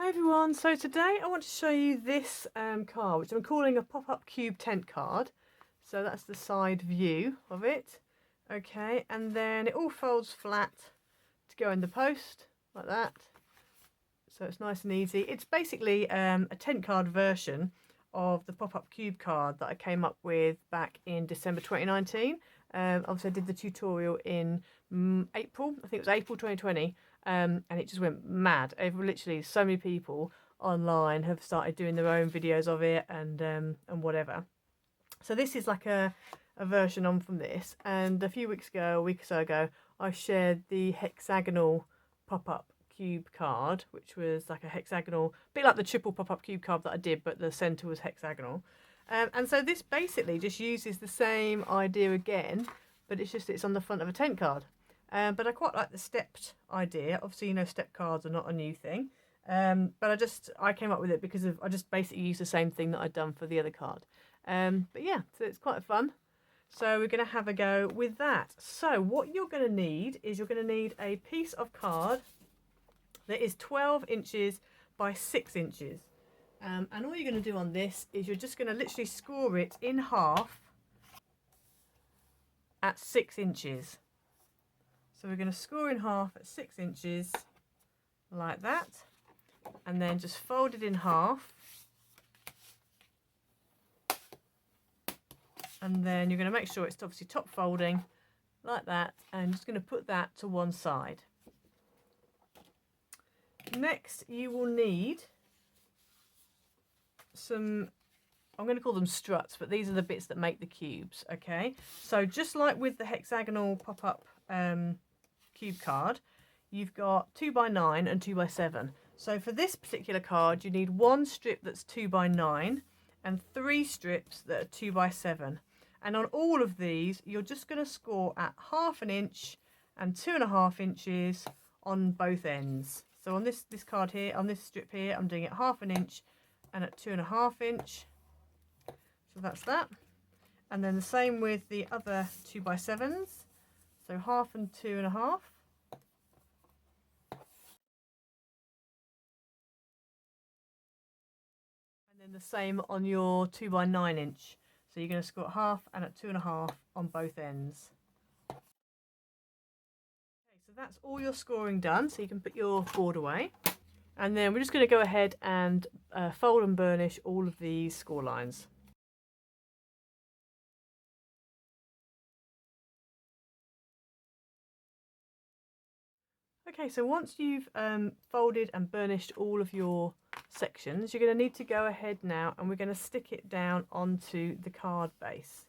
Hi everyone, so today I want to show you this card, which I'm calling a pop-up cube tent card. So that's the side view of it. Okay, and then it all folds flat to go in the post, like that. So it's nice and easy. It's basically a tent card version of the pop-up cube card that I came up with back in December 2019. Obviously I did the tutorial in April, I think it was April 2020. And it just went mad. Literally, so many people online have started doing their own videos of it and whatever. So this is like a version on from this. And a few weeks ago, a week or so ago, I shared the hexagonal pop-up cube card, which was like a hexagonal, a bit like the triple pop-up cube card that I did, but the centre was hexagonal. And so this basically just uses the same idea again, but it's on the front of a tent card. But I quite like the stepped idea. Obviously, you know, step cards are not a new thing. But I came up with it because I just basically used the same thing that I'd done for the other card. But yeah, so it's quite fun. So we're going to have a go with that. So what you're going to need is you're going to need a piece of card that is 12 inches by 6 inches. And all you're going to do on this is you're just going to literally score it in half at 6 inches. So we're going to score in half at 6 inches, like that, and then just fold it in half. And then you're going to make sure it's obviously top folding, like that, and just going to put that to one side. Next, you will need some, I'm going to call them struts, but these are the bits that make the cubes, okay? So just like with the hexagonal pop-up cube card, you've got 2x9 and 2x7. So for this particular card, you need one strip that's 2x9 and 3 strips that are 2x7. And on all of these, you're just going to score at 1/2 inch and 2.5 inches on both ends. So on this card here, on this strip here, I'm doing it 1/2 inch and at 2.5 inch. So that's that. And then the same with the other 2x7s. So 1/2 and 2.5. And then the same on your 2x9 inch. So you're going to score at 1/2 and at 2.5 on both ends. Okay, so that's all your scoring done. So you can put your board away. And then we're just going to go ahead and fold and burnish all of these score lines. Okay, so once you've folded and burnished all of your sections, you're going to need to go ahead now and we're going to stick it down onto the card base.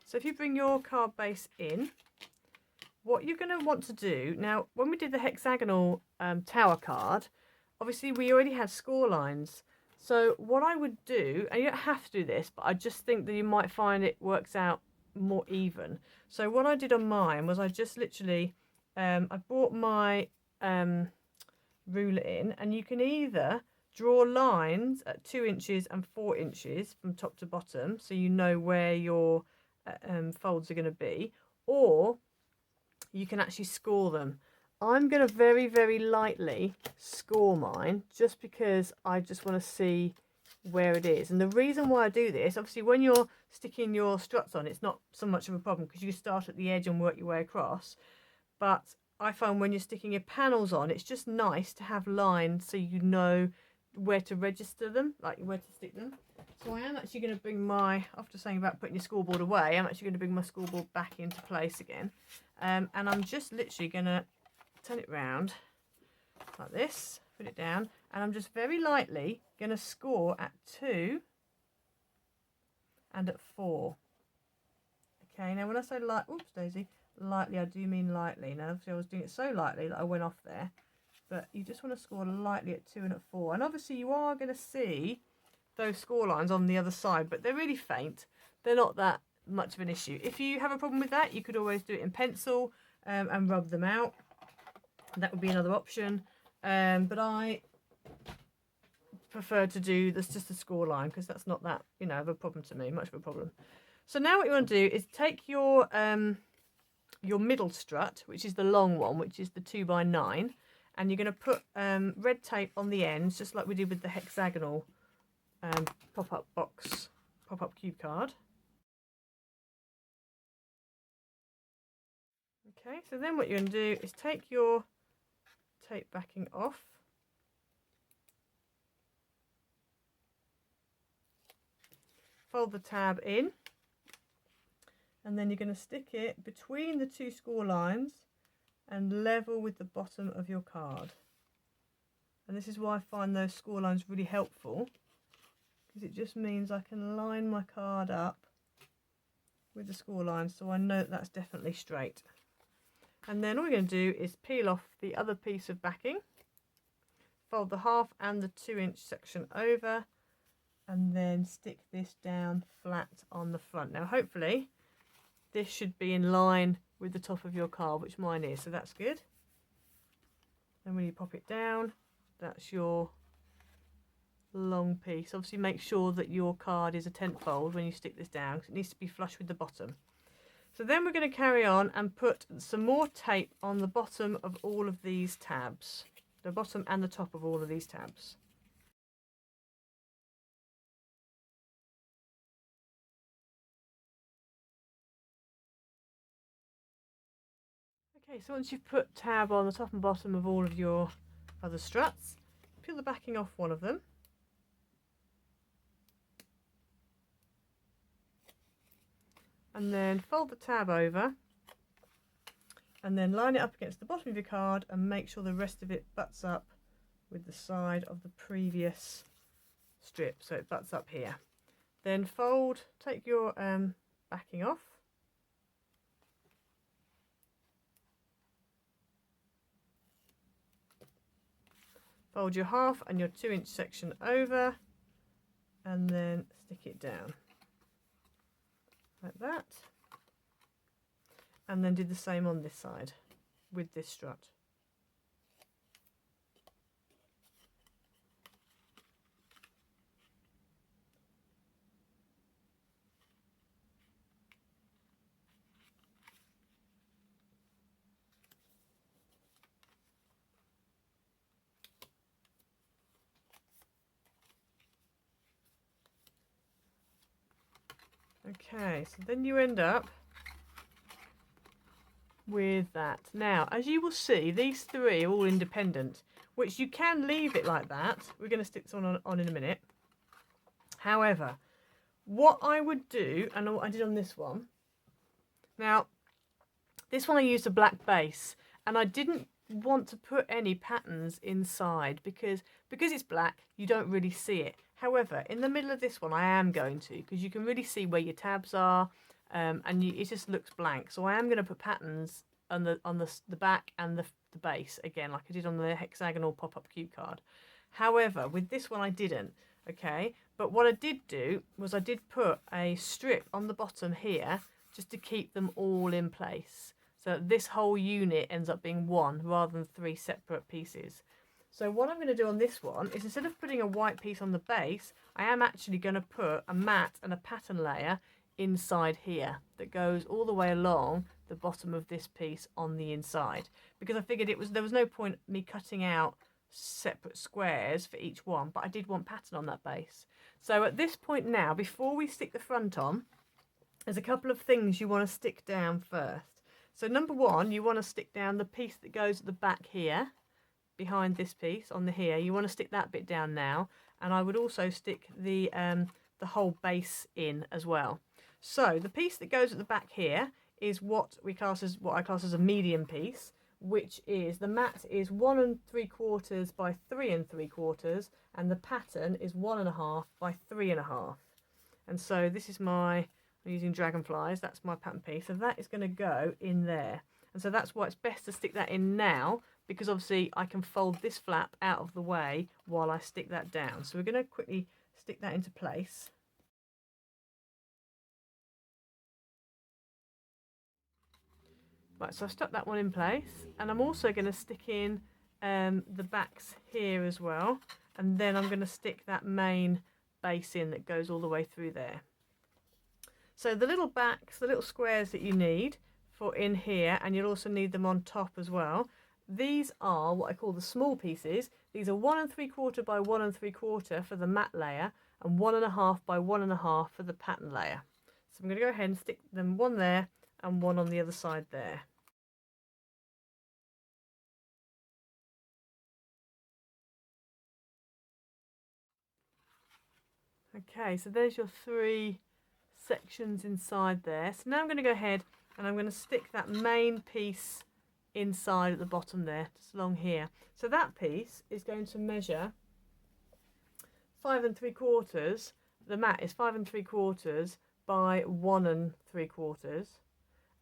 So if you bring your card base in, what you're going to want to do, now when we did the hexagonal tower card, obviously we already had score lines. So what I would do, and you don't have to do this, but I just think that you might find it works out more even. So what I did on mine was I just literally, I brought my ruler in, and you can either draw lines at 2 inches and 4 inches from top to bottom, so you know where your folds are going to be, or you can actually score them. I'm going to very, very lightly score mine just because I just want to see where it is. And the reason why I do this, obviously when you're sticking your struts on, it's not so much of a problem because you start at the edge and work your way across. But I find when you're sticking your panels on, it's just nice to have lines so you know where to register them, like where to stick them. So I am actually going to bring my, after saying about putting your scoreboard away, I'm actually going to bring my scoreboard back into place again. And I'm just literally going to turn it round like this, put it down, and I'm just very lightly going to score at 2 and at 4. Okay, now when I say light, oops, Daisy, lightly, I do mean lightly. Now, obviously I was doing it so lightly that I went off there, but you just want to score lightly at 2 and at 4. And obviously you are going to see those score lines on the other side, but they're really faint. They're not that much of an issue. If you have a problem with that, you could always do it in pencil and rub them out. That would be another option, but I prefer to do this just a score line because that's not that, you know, of a problem to me, much of a problem. So now what you want to do is take your middle strut, which is the long one, which is the 2x9, and you're going to put red tape on the ends, just like we did with the hexagonal pop-up cube card. Okay, so then what you're going to do is take your tape backing off. Fold the tab in, and then you're going to stick it between the two score lines and level with the bottom of your card. And this is why I find those score lines really helpful, because it just means I can line my card up with the score line, so I know that that's definitely straight. And then all we're going to do is peel off the other piece of backing, fold the 1/2 and the 2-inch section over, and then stick this down flat on the front. Now hopefully this should be in line with the top of your card, which mine is, so that's good. And when you pop it down, that's your long piece. Obviously make sure that your card is a 10th fold when you stick this down, because it needs to be flush with the bottom. So then we're going to carry on and put some more tape on the bottom of all of these tabs, the bottom and the top of all of these tabs. Okay, so once you've put tab on the top and bottom of all of your other struts, peel the backing off one of them. And then fold the tab over, and then line it up against the bottom of your card and make sure the rest of it butts up with the side of the previous strip, so it butts up here. Then take your backing off, fold your 1/2 and your 2-inch section over, and then stick it down like that, and then do the same on this side with this strut. Okay, so then you end up with that. Now, as you will see, these three are all independent, which you can leave it like that. We're going to stick this on in a minute. However, what I would do, and what I did on this one, now, this one I used a black base, and I didn't want to put any patterns inside because it's black, you don't really see it. However, in the middle of this one, I am going to, because you can really see where your tabs are, and it just looks blank. So I am going to put patterns on the back and the base, again, like I did on the hexagonal pop-up cube card. However, with this one, I didn't, okay? But what I did do was I did put a strip on the bottom here, just to keep them all in place. So this whole unit ends up being one rather than 3 separate pieces. So what I'm going to do on this one is, instead of putting a white piece on the base, I am actually going to put a matte and a pattern layer inside here that goes all the way along the bottom of this piece on the inside, because I figured there was no point me cutting out separate squares for each one, but I did want pattern on that base. So at this point now, before we stick the front on, there's a couple of things you want to stick down first. So number one, you want to stick down the piece that goes at the back here, behind this piece on the here. You want to stick that bit down now, and I would also stick the whole base in as well. So the piece that goes at the back here is what I class as a medium piece, which is, the mat is 1 3/4 by 3 3/4, and the pattern is 1 1/2 by 3 1/2. And so this is I'm using dragonflies, that's my pattern piece, so that is going to go in there. And so that's why it's best to stick that in now, because obviously I can fold this flap out of the way while I stick that down. So we're going to quickly stick that into place. Right, so I've stuck that one in place, and I'm also going to stick in the backs here as well, and then I'm going to stick that main base in that goes all the way through there. So the little backs, the little squares that you need for in here, and you'll also need them on top as well, these are what I call the small pieces. These are 1 3/4 by 1 3/4 for the matte layer and 1 1/2 by 1 1/2 for the pattern layer. So I'm going to go ahead and stick them one there and one on the other side there. Okay, so there's your 3 sections inside there. So now I'm going to go ahead and I'm going to stick that main piece inside at the bottom there, just along here. So that piece is going to measure 5 3/4. The mat is 5 3/4 by 1 3/4,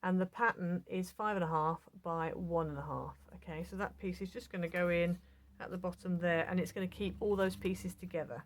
and the pattern is 5 1/2 by 1 1/2. Okay, so that piece is just going to go in at the bottom there, and it's going to keep all those pieces together.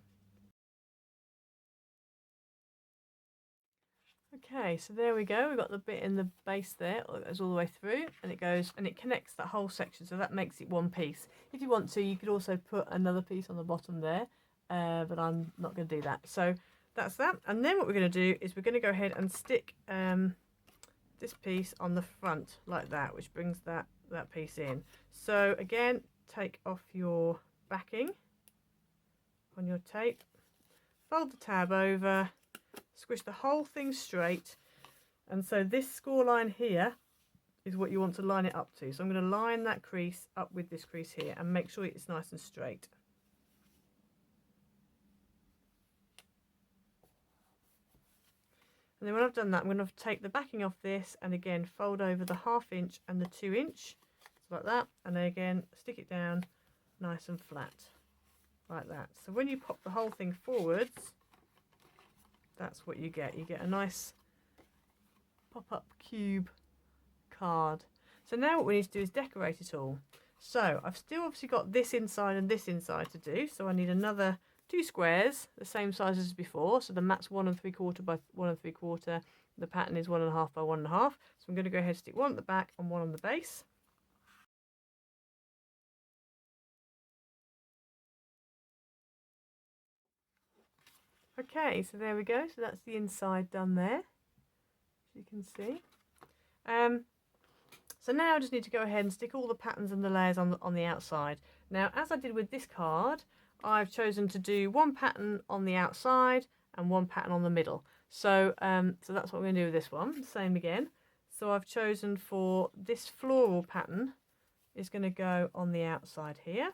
Okay, so there we go. We've got the bit in the base there that goes all the way through, and it goes and it connects that whole section, so that makes it one piece. If you want to, you could also put another piece on the bottom there, but I'm not going to do that. So that's that. And then what we're going to do is we're going to go ahead and stick this piece on the front like that, which brings that piece in. So again, take off your backing on your tape, fold the tab over, squish the whole thing straight, and so this score line here is what you want to line it up to. So I'm going to line that crease up with this crease here and make sure it's nice and straight. And then when I've done that, I'm going to take the backing off this and again fold over the 1/2 inch and the 2 inch, like that, and then again stick it down nice and flat like that. So when you pop the whole thing forwards, that's what you get. You get a nice pop-up cube card. So now what we need to do is decorate it all. So I've still obviously got this inside and this inside to do, so I need another 2 squares the same size as before. So the mat's 1 3/4 by 1 3/4, the pattern is 1 1/2 by 1 1/2. So I'm going to go ahead and stick one at the back and one on the base. Okay, so there we go. So that's the inside done there, as you can see. So now I just need to go ahead and stick all the patterns and the layers on the outside. Now, as I did with this card, I've chosen to do one pattern on the outside and one pattern on the middle. So, so that's what we're going to do with this one. Same again. So I've chosen for this floral pattern is going to go on the outside here.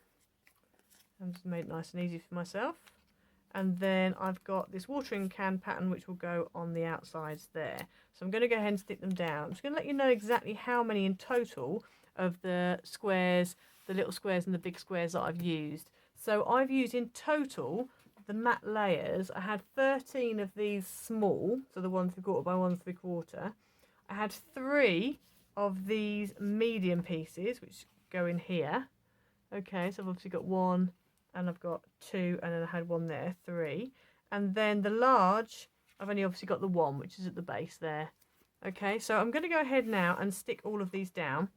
I've just made it nice and easy for myself. And then I've got this watering can pattern which will go on the outsides there. So I'm going to go ahead and stick them down. I'm just going to let you know exactly how many in total of the squares, the little squares and the big squares that I've used. So I've used in total the matte layers. I had 13 of these small, so the 1 3/4 by 1 3/4. I had 3 of these medium pieces which go in here. Okay, so I've obviously got 1 and I've got 2, and then I had 1 there, 3. And then the large, I've only obviously got the 1, which is at the base there. Okay, so I'm going to go ahead now and stick all of these down.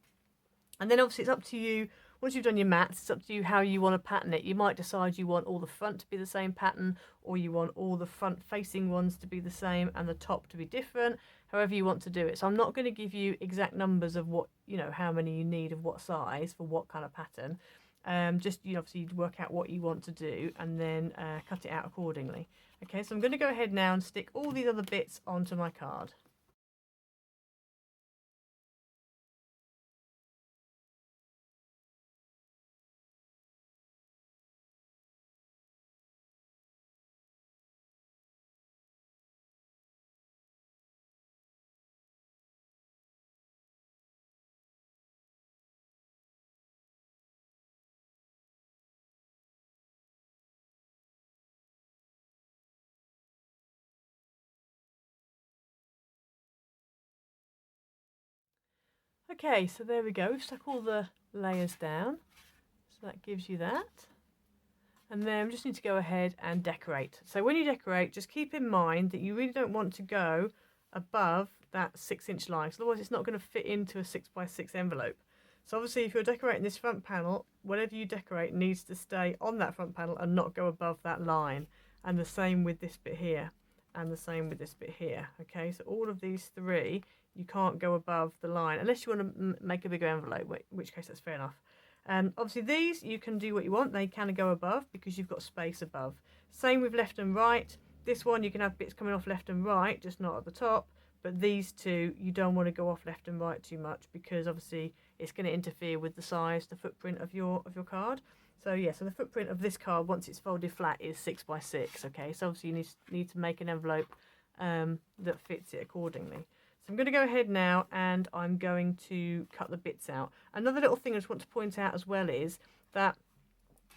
And then obviously it's up to you, once you've done your mats, it's up to you how you want to pattern it. You might decide you want all the front to be the same pattern, or you want all the front facing ones to be the same and the top to be different, however you want to do it. So I'm not going to give you exact numbers of what, you know, how many you need of what size for what kind of pattern. Just, you know, obviously work out what you want to do and then cut it out accordingly. Okay, so I'm going to go ahead now and stick all these other bits onto my card. Okay, so there we go. We've stuck all the layers down. So that gives you that. And then we just need to go ahead and decorate. So when you decorate, just keep in mind that you really don't want to go above that 6-inch line, because otherwise it's not going to fit into a 6x6 envelope. So obviously if you're decorating this front panel, whatever you decorate needs to stay on that front panel and not go above that line. And the same with this bit here. and the same with this bit here. Okay, so all of these three, you can't go above the line unless you want to make a bigger envelope, in which case that's fair enough. Obviously these you can do what you want, they can go above because you've got space above. Same with left and right. This one you can have bits coming off left and right, just not at the top, but these two you don't want to go off left and right too much because obviously it's going to interfere with the size, the footprint of your card. So yeah, so the footprint of this card once it's folded flat is 6 by 6. Okay, so obviously you need to make an envelope that fits it accordingly. So I'm going to go ahead now and I'm going to cut the bits out. Another little thing I just want to point out as well is that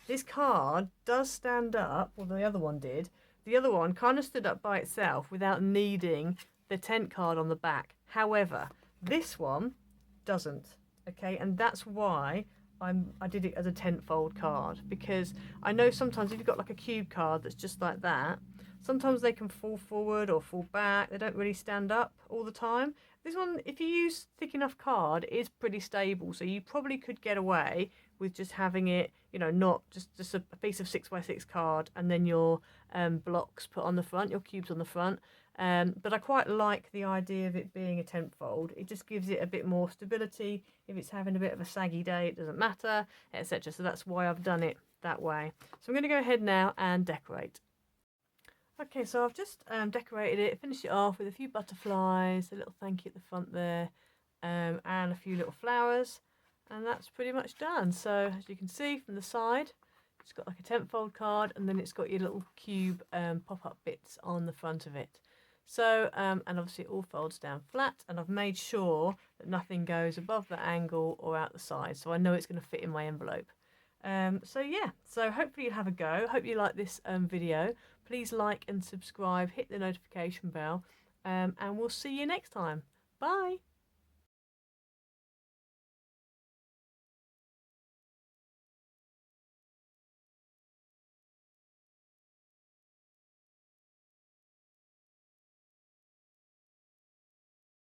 this card does stand up, well the other one did. The other one kind of stood up by itself without needing the tent card on the back. However, this one doesn't. Okay, and that's why I did it as a tent fold card, because I know sometimes if you've got like a cube card that's just like that, sometimes they can fall forward or fall back. They don't really stand up all the time. This one, if you use thick enough card, it is pretty stable, so you probably could get away with just having it, you know, not just a piece of 6 by 6 card and then your blocks put on the front, your cubes on the front. But I quite like the idea of it being a tent fold. It just gives it a bit more stability. If it's having a bit of a saggy day, it doesn't matter, etc. So that's why I've done it that way. So I'm going to go ahead now and decorate. Okay, so I've just decorated it, finished it off with a few butterflies, a little thank you at the front there, and a few little flowers, and that's pretty much done. So as you can see from the side, it's got like a tent fold card, and then it's got your little cube pop-up bits on the front of it. So, and obviously it all folds down flat, and I've made sure that nothing goes above the angle or out the side, so I know it's going to fit in my envelope. So yeah, so hopefully you'll have a go. Hope you like this video. Please like and subscribe, hit the notification bell, and we'll see you next time. Bye!